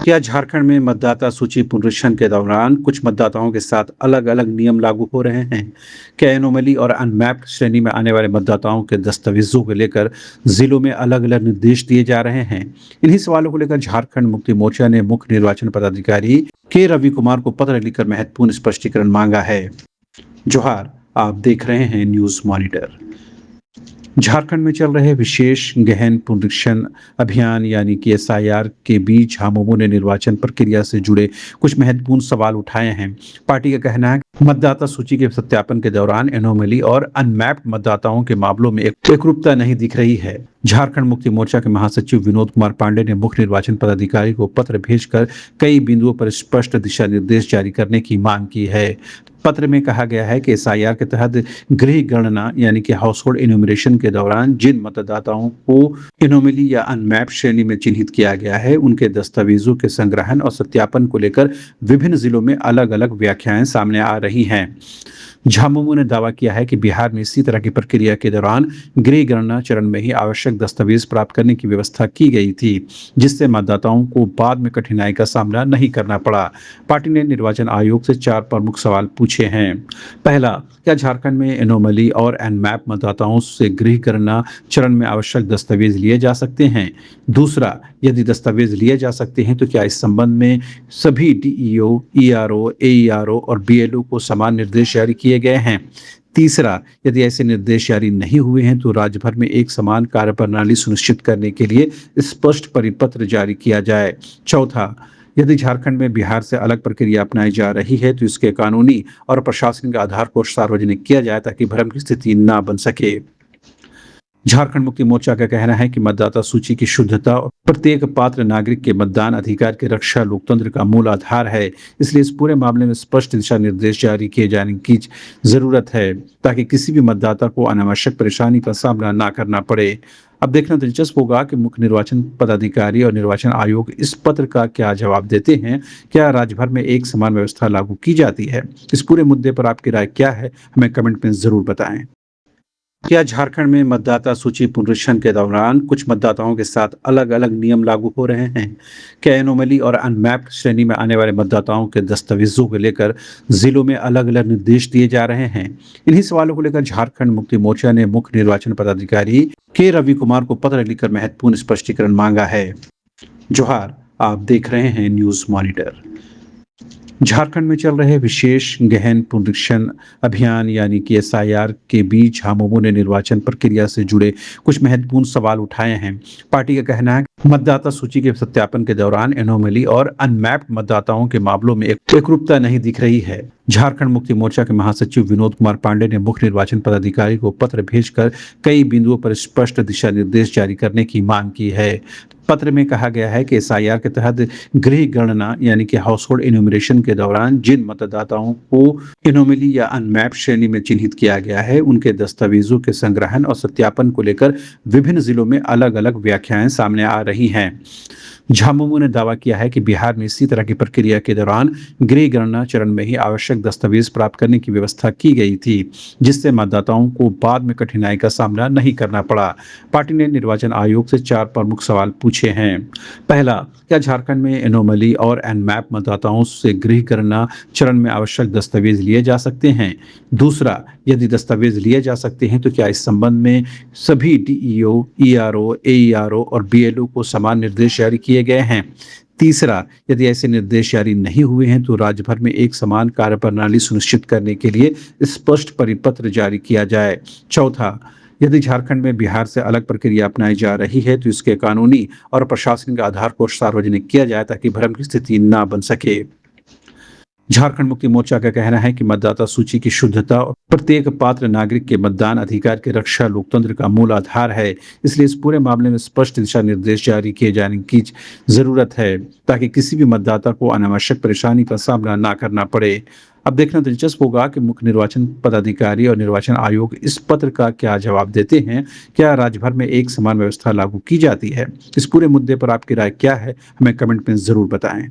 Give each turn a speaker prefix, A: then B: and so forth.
A: क्या झारखंड में मतदाता सूची पुनरीक्षण के दौरान कुछ मतदाताओं के साथ अलग-अलग नियम लागू हो रहे हैं? क्या एनोमली और अनमैप्ड श्रेणी में आने वाले मतदाताओं के दस्तावेजों को लेकर जिलों में अलग-अलग निर्देश दिए जा रहे हैं? इन्हीं सवालों को लेकर झारखंड मुक्ति मोर्चा ने मुख्य निर्वाचन पदाधिकारी के रवि कुमार को पत्र लिखकर महत्वपूर्ण स्पष्टीकरण मांगा है। जोहार, आप देख रहे हैं न्यूज मॉनिटर। झारखंड में चल रहे विशेष गहन पुनरीक्षण अभियान यानी कि एसआईआर के बीच झामुमो ने निर्वाचन प्रक्रिया से जुड़े कुछ महत्वपूर्ण सवाल उठाए हैं। पार्टी का कहना है कि मतदाता सूची के सत्यापन के दौरान एनोमली और अनमैप्ड मतदाताओं के मामलों में एकरूपता नहीं दिख रही है। झारखंड मुक्ति मोर्चा के महासचिव विनोद कुमार पांडे ने मुख्य निर्वाचन पदाधिकारी को पत्र भेजकर कई बिंदुओं पर स्पष्ट दिशा निर्देश जारी करने की मांग की है। पत्र में कहा गया है कि एसआईआर के तहत गृह गणना यानी कि हाउस होल्ड इन्यूमरेशन के दौरान जिन मतदाताओं को एनोमली या अनमैप्ड श्रेणी में चिन्हित किया गया है, उनके दस्तावेजों के संग्रहण और सत्यापन को लेकर विभिन्न जिलों में अलग-अलग व्याख्याएं सामने आ रही हैं। झामुमो ने दावा किया है कि बिहार में इसी तरह की प्रक्रिया के दौरान गृह गणना चरण में ही आवश्यक दस्तावेज प्राप्त करने की व्यवस्था की गई थी, जिससे मतदाताओं को बाद में कठिनाई का सामना नहीं करना पड़ा। पार्टी ने निर्वाचन आयोग से 4 प्रमुख सवाल पूछे हैं। पहला, क्या झारखंड में एनोमली और अनमैप्ड मतदाताओं से गृह गणना चरण में आवश्यक दस्तावेज लिए जा सकते हैं? दूसरा, यदि दस्तावेज लिए जा सकते हैं तो क्या इस संबंध में सभी डीईओ, ईआरओ, एईआरओ और बीएलओ को समान निर्देश जारी किए गए हैं? तीसरा, यदि ऐसे निर्देश जारी नहीं हुए हैं तो राज्य भर में एक समान कार्यप्रणाली सुनिश्चित करने के लिए स्पष्ट परिपत्र जारी किया जाए। चौथा, यदि झारखंड में बिहार से अलग प्रक्रिया अपनाई जा रही है तो इसके कानूनी और प्रशासनिक आधार को सार्वजनिक किया जाए ताकि भ्रम की स्थिति न बन सके। झारखंड मुक्ति मोर्चा का कहना है कि मतदाता सूची की शुद्धता और प्रत्येक पात्र नागरिक के मतदान अधिकार की रक्षा लोकतंत्र का मूल आधार है। इसलिए इस पूरे मामले में स्पष्ट दिशा निर्देश जारी किए जाने की जरूरत है ताकि किसी भी मतदाता को अनावश्यक परेशानी का सामना ना करना पड़े। अब देखना दिलचस्प होगा कि मुख्य निर्वाचन पदाधिकारी और निर्वाचन आयोग इस पत्र का क्या जवाब देते हैं। क्या राज्य भर में एक समान व्यवस्था लागू की जाती है? इस पूरे मुद्दे पर आपकी राय क्या है, हमें कमेंट में जरूर बताएं। क्या झारखंड में मतदाता सूची पुनरीक्षण के दौरान कुछ मतदाताओं के साथ अलग-अलग नियम लागू हो रहे हैं? क्या एनोमली और अनमैप्ड श्रेणी में आने वाले मतदाताओं के दस्तावेजों को लेकर जिलों में अलग-अलग निर्देश दिए जा रहे हैं? इन्हीं सवालों को लेकर झारखंड मुक्ति मोर्चा ने मुख्य निर्वाचन पदाधिकारी के रवि कुमार को पत्र लिखकर महत्वपूर्ण स्पष्टीकरण मांगा है। जोहार, आप देख रहे हैं न्यूज मॉनिटर। झारखंड में चल रहे विशेष गहन पुनरीक्षण अभियान यानी कि एसआईआर के बीच झामुमो ने निर्वाचन प्रक्रिया से जुड़े कुछ महत्वपूर्ण सवाल उठाए हैं। पार्टी का कहना है कि मतदाता सूची के सत्यापन के दौरान एनोमली और अनमैप्ड मतदाताओं के मामलों में एकरूपता नहीं दिख रही है। झारखंड मुक्ति मोर्चा के महासचिव विनोद कुमार पांडे ने मुख्य निर्वाचन पदाधिकारी को पत्र भेजकर कई बिंदुओं पर स्पष्ट दिशा निर्देश जारी करने की मांग की है। पत्र में कहा गया है कि एसआईआर के तहत गृह गणना यानी कि हाउस होल्ड इन्यूमरेशन के दौरान जिन मतदाताओं को एनोमली या अनमैप्ड श्रेणी में चिन्हित किया गया है, उनके दस्तावेजों के संग्रहण और सत्यापन को लेकर विभिन्न जिलों में अलग-अलग व्याख्याएं सामने आ रही हैं। झामुमो ने दावा किया है कि बिहार में इसी तरह की प्रक्रिया के दौरान गृह गणना चरण में ही आवश्यक दस्तावेज प्राप्त करने की व्यवस्था की गई थी, जिससे मतदाताओं को बाद में कठिनाई का सामना नहीं करना पड़ा। पार्टी ने निर्वाचन आयोग से 4 प्रमुख सवाल पूछे हैं। पहला, क्या झारखंड में एनोमली और अनमैप्ड मतदाताओं से गृह गणना चरण में आवश्यक दस्तावेज लिए जा सकते हैं? दूसरा, यदि दस्तावेज लिए जा सकते हैं तो क्या इस संबंध में सभी डीईओ, ईआरओ, एईआरओ और बीएलओ को समान निर्देश जारी किए गए हैं? तीसरा, यदि ऐसे निर्देश जारी नहीं हुए हैं तो राज्य भर में एक समान कार्यप्रणाली सुनिश्चित करने के लिए स्पष्ट परिपत्र जारी किया जाए। चौथा, यदि झारखंड में बिहार से अलग प्रक्रिया अपनाई जा रही है तो इसके कानूनी और प्रशासनिक आधार को सार्वजनिक किया जाए ताकि भ्रम की स्थिति न बन सके। झारखंड मुक्ति मोर्चा का कहना है कि मतदाता सूची की शुद्धता और प्रत्येक पात्र नागरिक के मतदान अधिकार की रक्षा लोकतंत्र का मूल आधार है। इसलिए इस पूरे मामले में स्पष्ट दिशा निर्देश जारी किए जाने की जरूरत है ताकि किसी भी मतदाता को अनावश्यक परेशानी का सामना ना करना पड़े। अब देखना दिलचस्प होगा कि मुख्य निर्वाचन पदाधिकारी और निर्वाचन आयोग इस पत्र का क्या जवाब देते हैं। क्या राज्य भर में एक समान व्यवस्था लागू की जाती है? इस पूरे मुद्दे पर आपकी राय क्या है, हमें कमेंट में जरूर बताएं।